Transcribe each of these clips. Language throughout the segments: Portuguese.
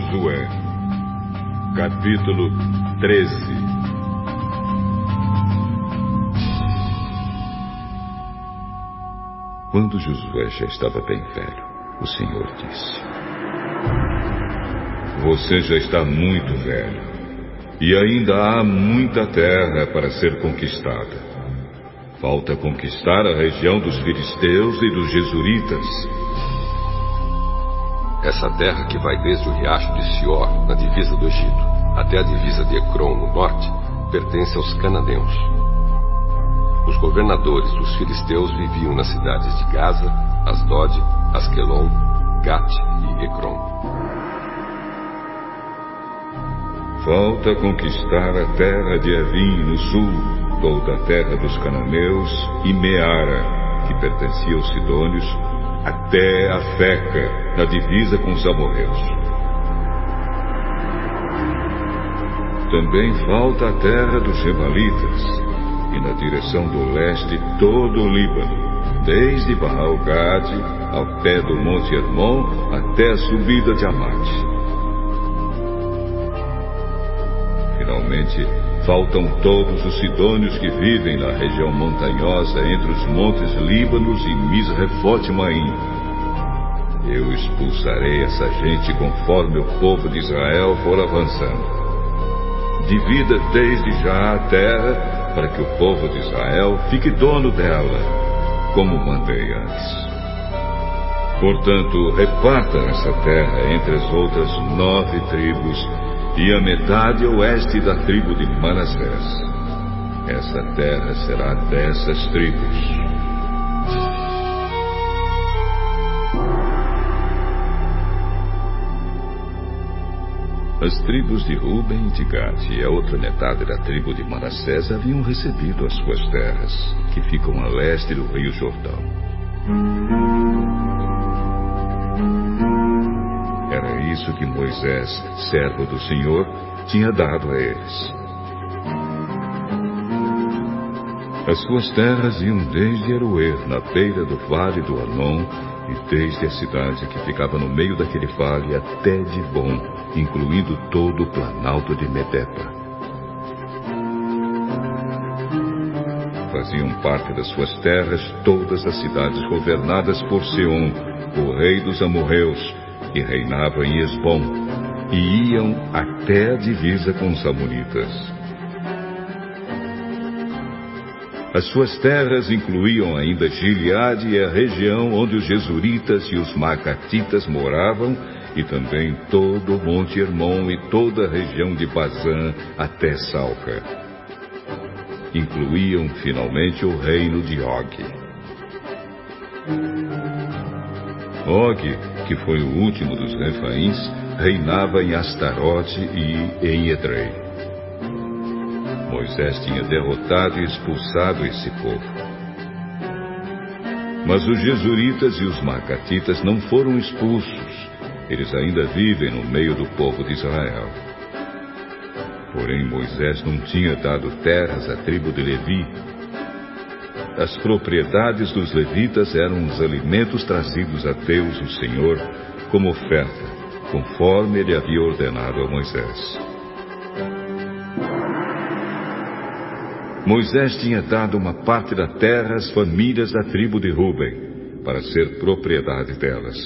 Josué, capítulo 13. Quando Josué já estava bem velho, o Senhor disse: Você já está muito velho, e ainda há muita terra para ser conquistada. Falta conquistar a região dos filisteus e dos jesuritas. Essa terra que vai desde o riacho de Sior, na divisa do Egito, até a divisa de Ecrom, no norte, pertence aos cananeus. Os governadores dos filisteus viviam nas cidades de Gaza, Asdod, Asquelon, Gat e Ecrom. Falta conquistar a terra de Evim, no sul, toda a terra dos cananeus e Meara, que pertencia aos sidônios, até a Feca, na divisa com os amorreus. Também falta a terra dos Gebalitas, e na direção do leste todo o Líbano, desde Baal-Gade ao pé do Monte Hermon até a subida de Amate. Finalmente, faltam todos os sidônios que vivem na região montanhosa entre os montes Líbanos e Misrefote-Maim. Eu expulsarei essa gente conforme o povo de Israel for avançando. Divida desde já a terra para que o povo de Israel fique dono dela, como mandei antes. Portanto, repartam essa terra entre as outras 9 tribos e a metade oeste da tribo de Manassés. Essa terra será dessas tribos. As tribos de Ruben e de Gad e a outra metade da tribo de Manassés haviam recebido as suas terras, que ficam a leste do rio Jordão. Era isso que Moisés, servo do Senhor, tinha dado a eles. As suas terras iam desde Aroer, na beira do vale do Arnon, e desde a cidade que ficava no meio daquele vale até Dibon, incluindo todo o planalto de Medepa. Faziam parte das suas terras todas as cidades governadas por Seom, o rei dos amorreus, que reinava em Esbom, e iam até a divisa com os amonitas. As suas terras incluíam ainda Gileade e a região onde os jesuritas e os macatitas moravam, e também todo o Monte Hermon e toda a região de Bazã até Salca. Incluíam finalmente o reino de Og. Og, que foi o último dos Refaíns, reinava em Astarote e em Edrei. Moisés tinha derrotado e expulsado esse povo. Mas os jesuritas e os macatitas não foram expulsos. Eles ainda vivem no meio do povo de Israel. Porém, Moisés não tinha dado terras à tribo de Levi. As propriedades dos levitas eram os alimentos trazidos a Deus, o Senhor, como oferta, conforme ele havia ordenado a Moisés. Moisés tinha dado uma parte da terra às famílias da tribo de Ruben, para ser propriedade delas.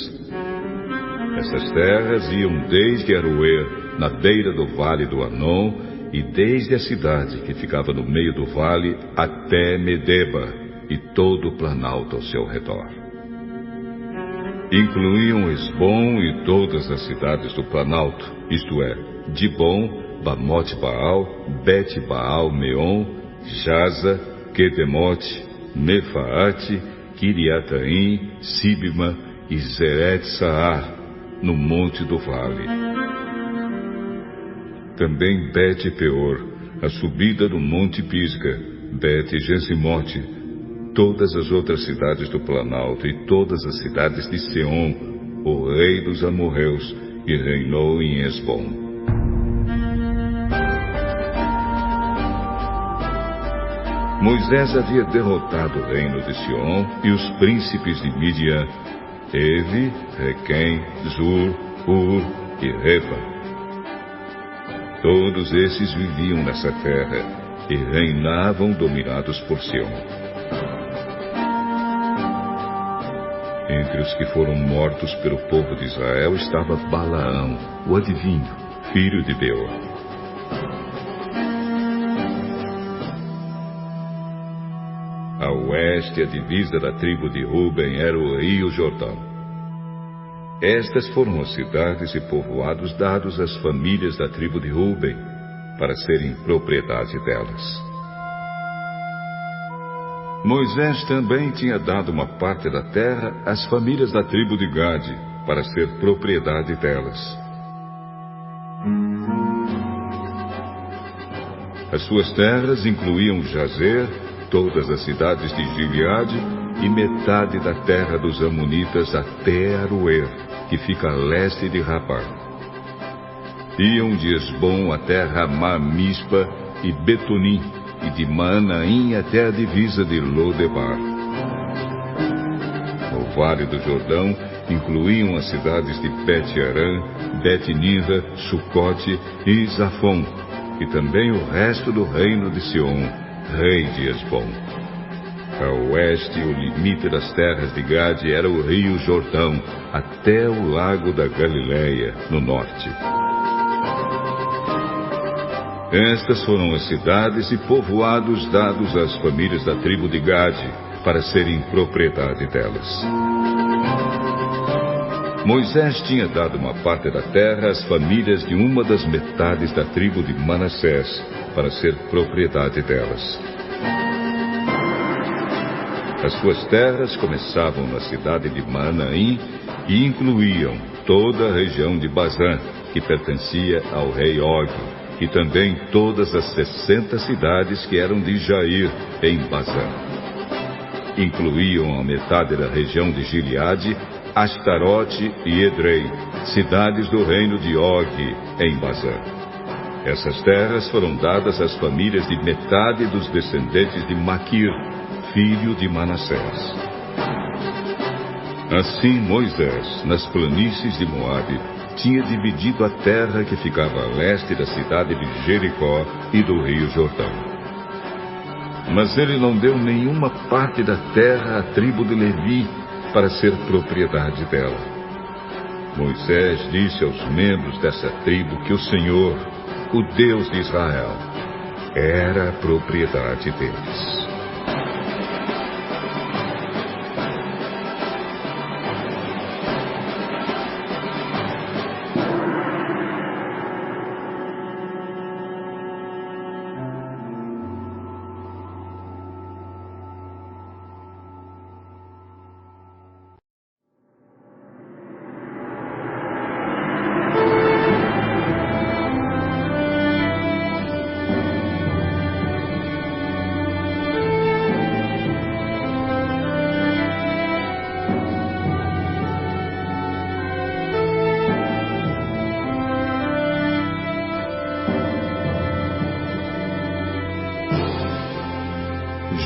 Essas terras iam desde Aroer, na beira do vale do Arnon, e desde a cidade que ficava no meio do vale até Medeba, e todo o planalto ao seu redor. Incluíam Esbom e todas as cidades do planalto, isto é, Dibon, Bamote-Baal, Bet-Baal-Meon, Jaza, Quedemote, Mefaate, Kiriataim, Sibma e Zeret-Saar, no monte do vale. Também Bet-Peor, a subida do monte Pisga, Bet-Gesimote, todas as outras cidades do planalto e todas as cidades de Seom, o rei dos amorreus, que reinou em Esbom. Moisés havia derrotado o reino de Sion e os príncipes de Midian, Evi, Requém, Zur, Hur, e Refa. Todos esses viviam nessa terra e reinavam dominados por Sião. Entre os que foram mortos pelo povo de Israel estava Balaão, o adivinho, filho de Beor. A oeste, a divisa da tribo de Ruben era o rio Jordão. Estas foram as cidades e povoados dados às famílias da tribo de Ruben, para serem propriedade delas. Moisés também tinha dado uma parte da terra às famílias da tribo de Gade, para ser propriedade delas. As suas terras incluíam Jazer, todas as cidades de Gileade e metade da terra dos Amonitas até Aroer, que fica a leste de Rabá. Iam de Esbom até Ramá Mispa e Betonim, e de Manaim até a divisa de Lodebar. No Vale do Jordão incluíam as cidades de Bet-Arã, Bet-Nira, Sucote e Zafon, e também o resto do reino de Sion, rei de Esbom. A oeste, o limite das terras de Gade era o rio Jordão, até o lago da Galileia, no norte. Estas foram as cidades e povoados dados às famílias da tribo de Gade, para serem propriedade delas. Moisés tinha dado uma parte da terra às famílias de uma das metades da tribo de Manassés, para ser propriedade delas. As suas terras começavam na cidade de Manaim e incluíam toda a região de Bazã, que pertencia ao rei Og, e também todas as 60 cidades que eram de Jair, em Bazã. Incluíam a metade da região de Gileade, Astarote e Edrei, cidades do reino de Og, em Bazã. Essas terras foram dadas às famílias de metade dos descendentes de Maquir, filho de Manassés. Assim Moisés, nas planícies de Moabe, tinha dividido a terra que ficava a leste da cidade de Jericó e do rio Jordão. Mas ele não deu nenhuma parte da terra à tribo de Levi, para ser propriedade dela. Moisés disse aos membros dessa tribo que o Senhor, o Deus de Israel, era a propriedade deles.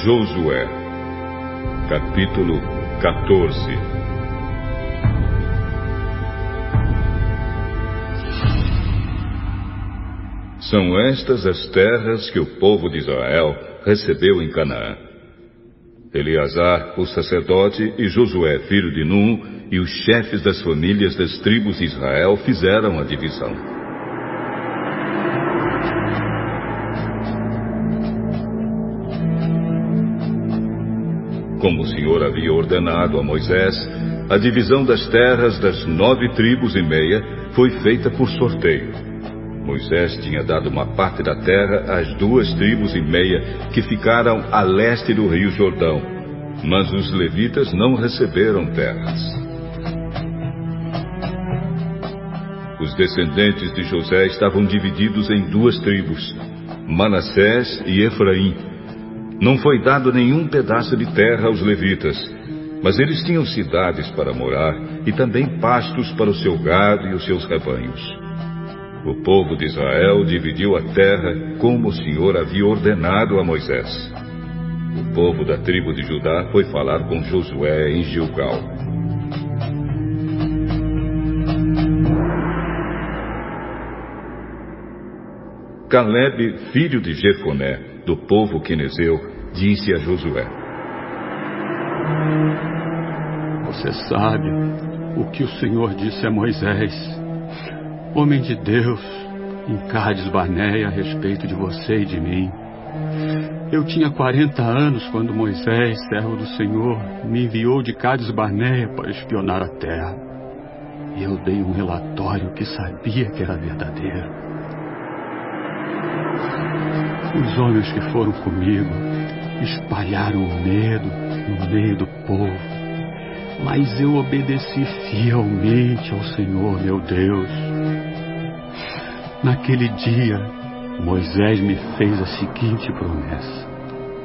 Josué, capítulo 14. São estas as terras que o povo de Israel recebeu em Canaã. Eleazar, o sacerdote, e Josué, filho de Num, e os chefes das famílias das tribos de Israel fizeram a divisão. Como o Senhor havia ordenado a Moisés, a divisão das terras das 9 tribos e meia foi feita por sorteio. Moisés tinha dado uma parte da terra às 2 tribos e meia que ficaram a leste do rio Jordão, mas os levitas não receberam terras. Os descendentes de José estavam divididos em 2 tribos, Manassés e Efraim. Não foi dado nenhum pedaço de terra aos levitas, mas eles tinham cidades para morar e também pastos para o seu gado e os seus rebanhos. O povo de Israel dividiu a terra como o Senhor havia ordenado a Moisés. O povo da tribo de Judá foi falar com Josué em Gilgal. Calebe, filho de Jefoné, do povo quenezeu, disse a Josué: Você sabe o que o Senhor disse a Moisés, homem de Deus, em Cades Barneia, a respeito de você e de mim. Eu tinha 40 anos quando Moisés, servo do Senhor, me enviou de Cades Barneia para espionar a terra. E eu dei um relatório que sabia que era verdadeiro. Os homens que foram comigo espalharam o medo no meio do povo, mas eu obedeci fielmente ao Senhor, meu Deus. Naquele dia, Moisés me fez a seguinte promessa: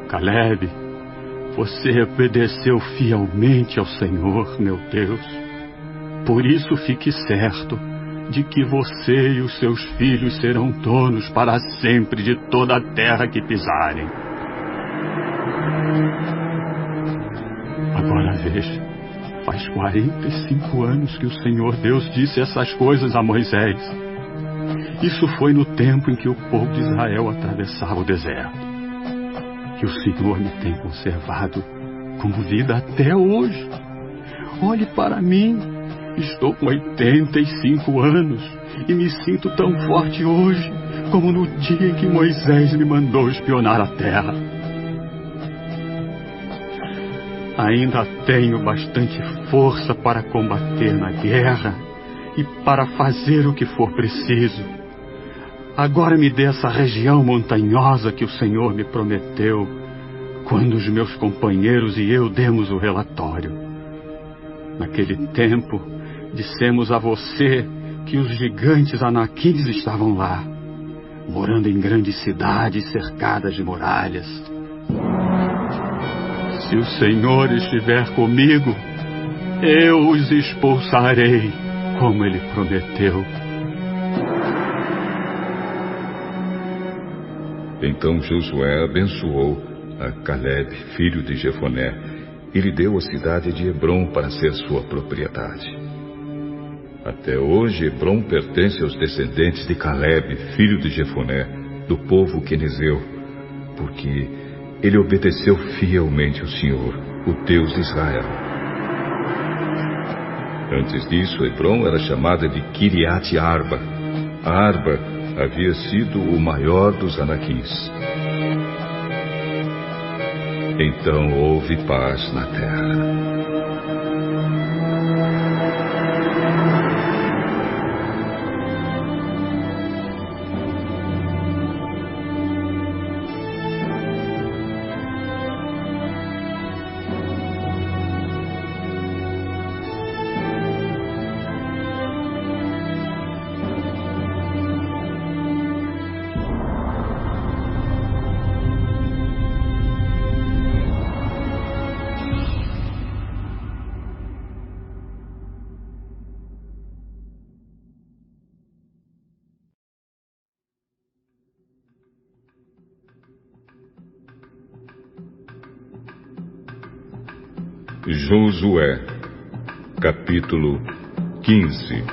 Calebe, você obedeceu fielmente ao Senhor, meu Deus. Por isso fique certo de que você e os seus filhos serão donos para sempre de toda a terra que pisarem. Agora veja, faz 45 anos que o Senhor Deus disse essas coisas a Moisés. Isso foi no tempo em que o povo de Israel atravessava o deserto. E o Senhor me tem conservado com vida até hoje. Olhe para mim, estou com 85 anos e me sinto tão forte hoje como no dia em que Moisés me mandou espionar a terra. Ainda tenho bastante força para combater na guerra e para fazer o que for preciso. Agora me dê essa região montanhosa que o Senhor me prometeu quando os meus companheiros e eu demos o relatório. Naquele tempo, dissemos a você que os gigantes anaquins estavam lá, morando em grandes cidades cercadas de muralhas. Se o Senhor estiver comigo, eu os expulsarei, como Ele prometeu. Então Josué abençoou a Calebe, filho de Jefoné, e lhe deu a cidade de Hebrom para ser sua propriedade. Até hoje, Hebrom pertence aos descendentes de Calebe, filho de Jefoné, do povo quenezeu, porque ele obedeceu fielmente ao Senhor, o Deus de Israel. Antes disso, Hebrom era chamada de Kiriat Arba. A Arba havia sido o maior dos anaquins. Então houve paz na terra. Josué, capítulo 15.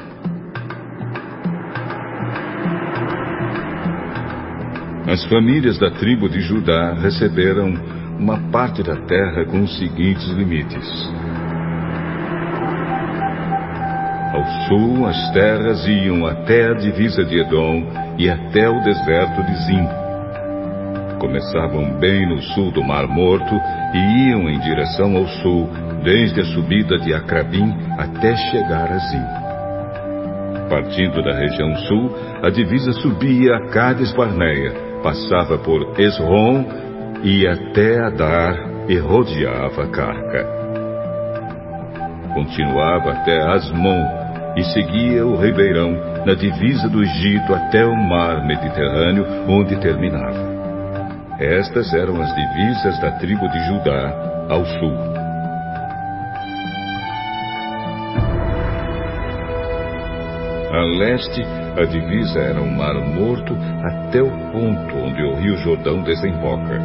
As famílias da tribo de Judá receberam uma parte da terra com os seguintes limites. Ao sul, as terras iam até a divisa de Edom e até o deserto de Zim. Começavam bem no sul do Mar Morto e iam em direção ao sul, desde a subida de Acrabim até chegar a Zim. Partindo da região sul, a divisa subia a Cades Barneia, passava por Esrom, ia até Adar e rodeava Carca. Continuava até Asmon e seguia o ribeirão na divisa do Egito até o mar Mediterrâneo, onde terminava. Estas eram as divisas da tribo de Judá ao sul. A leste, a divisa era o Mar Morto até o ponto onde o rio Jordão desemboca.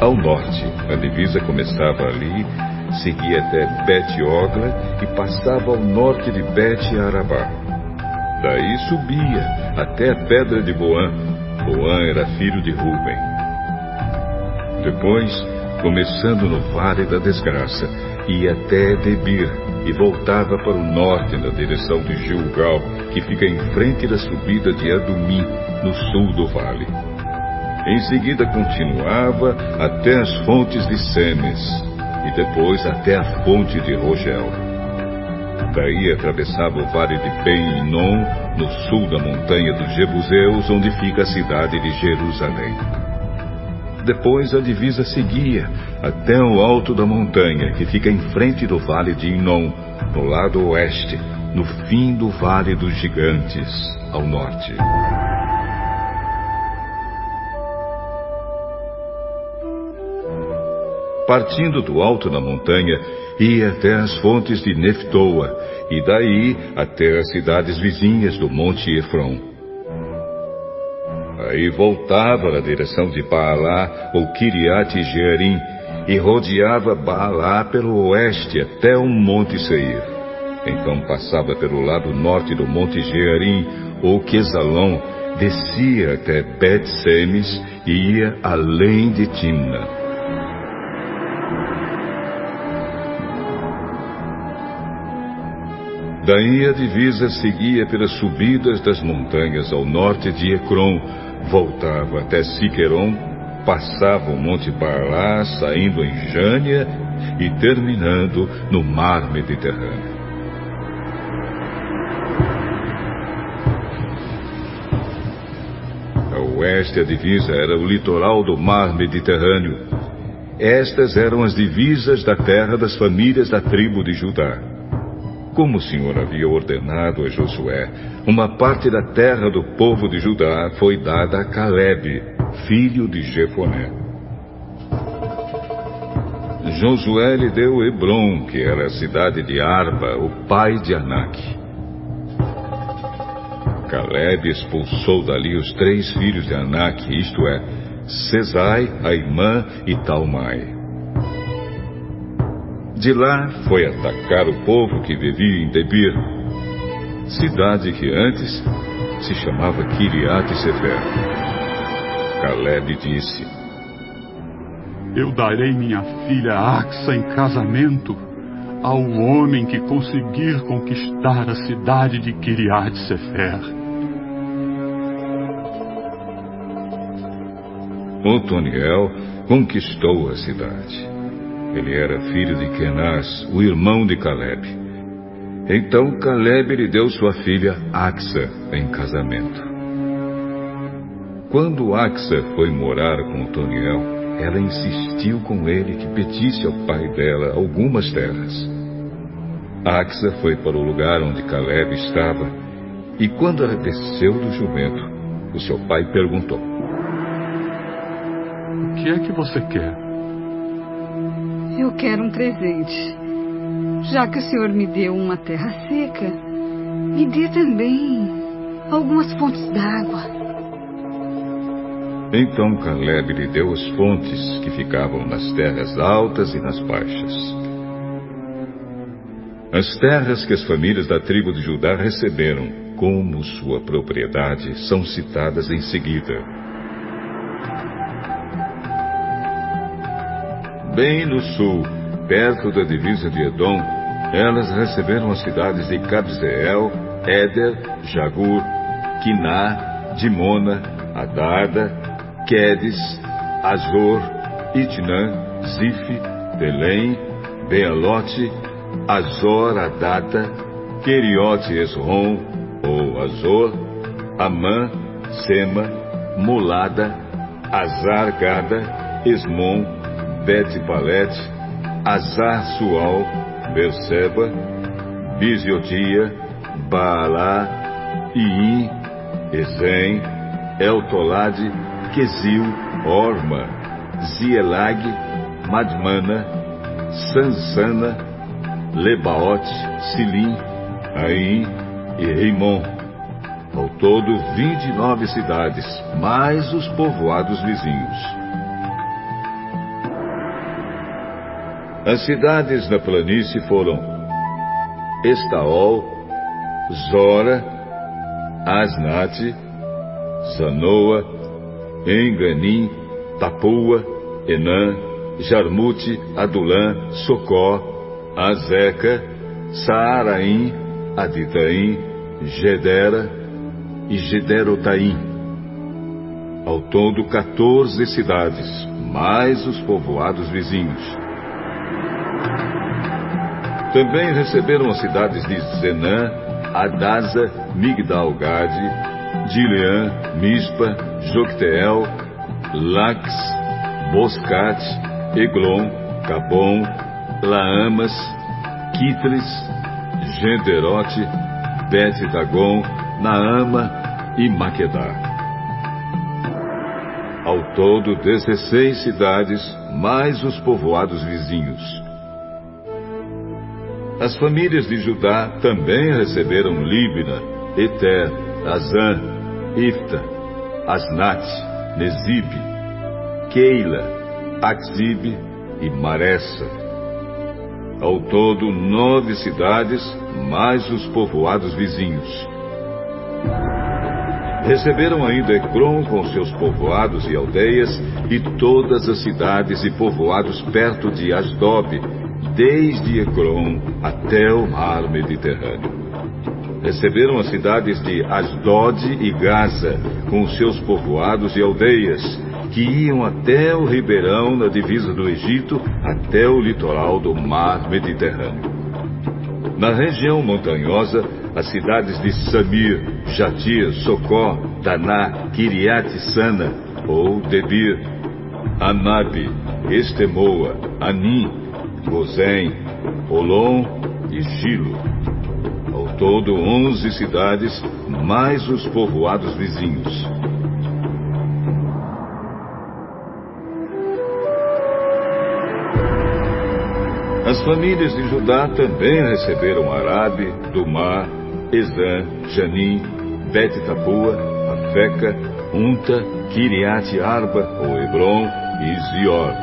Ao norte, a divisa começava ali seguia até Bet-Ogla e passava ao norte de Bet-Arabá. Daí subia até a pedra de Boã. Boã era filho de Ruben. Depois, começando no Vale da Desgraça, ia até Debir e voltava para o norte na direção de Gilgal, que fica em frente da subida de Adumim, no sul do vale. Em seguida continuava até as fontes de Semes e depois até a fonte de Rogel. Daí atravessava o vale de Ben-Hinom, no sul da montanha dos Jebuseus, onde fica a cidade de Jerusalém. Depois a divisa seguia até o alto da montanha, que fica em frente do vale de Hinom, no lado oeste, no fim do vale dos gigantes, ao norte. Partindo do alto da montanha, ia até as fontes de Neftoa, e daí até as cidades vizinhas do monte Efron. Aí voltava na direção de Baalá, ou Kiriat-Jearim, e rodeava Baalá pelo oeste até o monte Seir. Então passava pelo lado norte do monte Jearim, ou Quesalon, descia até Bet-Semes e ia além de Timna. Daí a divisa seguia pelas subidas das montanhas ao norte de Ecrom, voltava até Siqueron, passava o monte Baalá, saindo em Jânia e terminando no mar Mediterrâneo. A oeste a divisa era o litoral do mar Mediterrâneo. Estas eram as divisas da terra das famílias da tribo de Judá. Como o Senhor havia ordenado a Josué, uma parte da terra do povo de Judá foi dada a Calebe, filho de Jefoné. Josué lhe deu Hebrom, que era a cidade de Arba, o pai de Anak. Calebe expulsou dali os 3 filhos de Anak, isto é, Sesai, Aimã e Talmai. De lá foi atacar o povo que vivia em Debir, cidade que antes se chamava Kiriat-Sefer. Calebe disse: Eu darei minha filha Axa em casamento ao homem que conseguir conquistar a cidade de Kiriat-Sefer. Otoniel conquistou a cidade. Ele era filho de Kenaz, o irmão de Calebe. Então Calebe lhe deu sua filha Axa em casamento. Quando Axa foi morar com Otoniel, ela insistiu com ele que pedisse ao pai dela algumas terras. Axa foi para o lugar onde Calebe estava, e quando ela desceu do jumento, o seu pai perguntou: O que é que você quer? Eu quero um presente. Já que o Senhor me deu uma terra seca, me dê também algumas fontes d'água. Então Calebe lhe deu as fontes que ficavam nas terras altas e nas baixas. As terras que as famílias da tribo de Judá receberam como sua propriedade são citadas em seguida. Bem no sul, perto da divisa de Edom, elas receberam as cidades de Cabzeel, Éder, Jagur, Quiná, Dimona, Adada, Quedes, Azor, Itnã, Zif, Belém, Bealote, Azor, Adata, Queriote Esrom, ou Azor, Amã, Sema, Molada, Azar Gada, Esmon, Bet-Palete, Azar-Sual, Berseba, Biziotia, Baalá, Iim, Ezem, Eltolade, Quesil, Orma, Zielag, Madmana, Sansana, Lebaote, Silim, Aim e Reimon. Ao todo 29 cidades, mais os povoados vizinhos. As cidades na planície foram Estaol, Zora, Asnate, Zanoa, Enganim, Tapua, Enã, Jarmute, Adulã, Socó, Azeca, Saaraim, Aditaim, Gedera e Gederotaim. Ao todo 14 cidades, mais os povoados vizinhos. Também receberam as cidades de Zenã, Adasa, Migdal-Gade, Dileã, Mispa, Jocteel, Lax, Boscate, Eglon, Cabom, Laamas, Quitris, Gederote, Bet-Dagon, Naama e Maquedá. Ao todo 16 cidades, mais os povoados vizinhos. As famílias de Judá também receberam Líbina, Eter, Azã, Ifta, Asnate, Nezibe, Keila, Aczib e Maressa. Ao todo 9 cidades, mais os povoados vizinhos. Receberam ainda Ecrom com seus povoados e aldeias, e todas as cidades e povoados perto de Asdob, desde Ecrom até o mar Mediterrâneo. Receberam as cidades de Asdod e Gaza, com seus povoados e aldeias, que iam até o ribeirão na divisa do Egito, até o litoral do mar Mediterrâneo. Na região montanhosa, as cidades de Samir, Jatir, Socó, Daná, Kiriat-Sana, ou Debir, Anabe, Estemoa, Anim, Gozém, Olom e Gilo. Ao todo 11 cidades, mais os povoados vizinhos. As famílias de Judá também receberam Arabe, Dumá, Ezã, Janim, Bet-Tapua, Afeca, Unta, Kiriat-Arba, ou Hebron e Zior.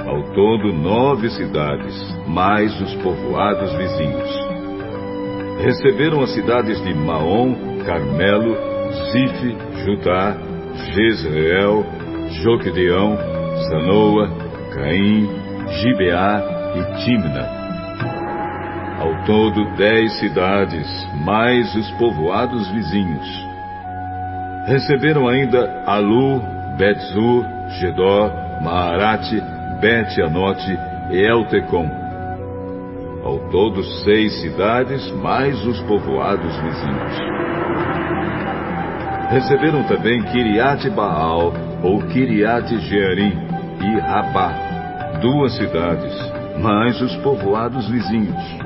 Ao todo 9 cidades, mais os povoados vizinhos. Receberam as cidades de Maom, Carmelo, Zif, Judá, Jezreel, Joquedeão, Zanoa, Caim, Gibeá e Timna. Ao todo 10 cidades, mais os povoados vizinhos. Receberam ainda Alu, Bet-Zur, Gedor, Maarate, Bet-Anote e Eltecom. Ao todo 6 cidades, mais os povoados vizinhos. Receberam também Kiriat-Baal, ou Kiriat-Jearim, e Rabá, 2 cidades, mais os povoados vizinhos.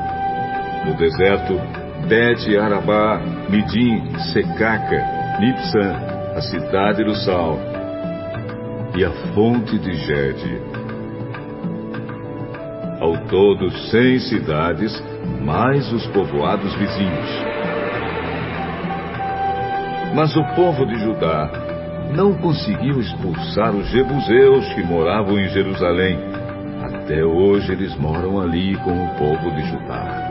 No deserto, Bet-Arabá, Midim, Secaca, Nipsã, a cidade do sal, e a fonte de Gede. Ao todo 100 cidades, mais os povoados vizinhos. Mas o povo de Judá não conseguiu expulsar os jebuseus que moravam em Jerusalém. Até hoje eles moram ali com o povo de Judá.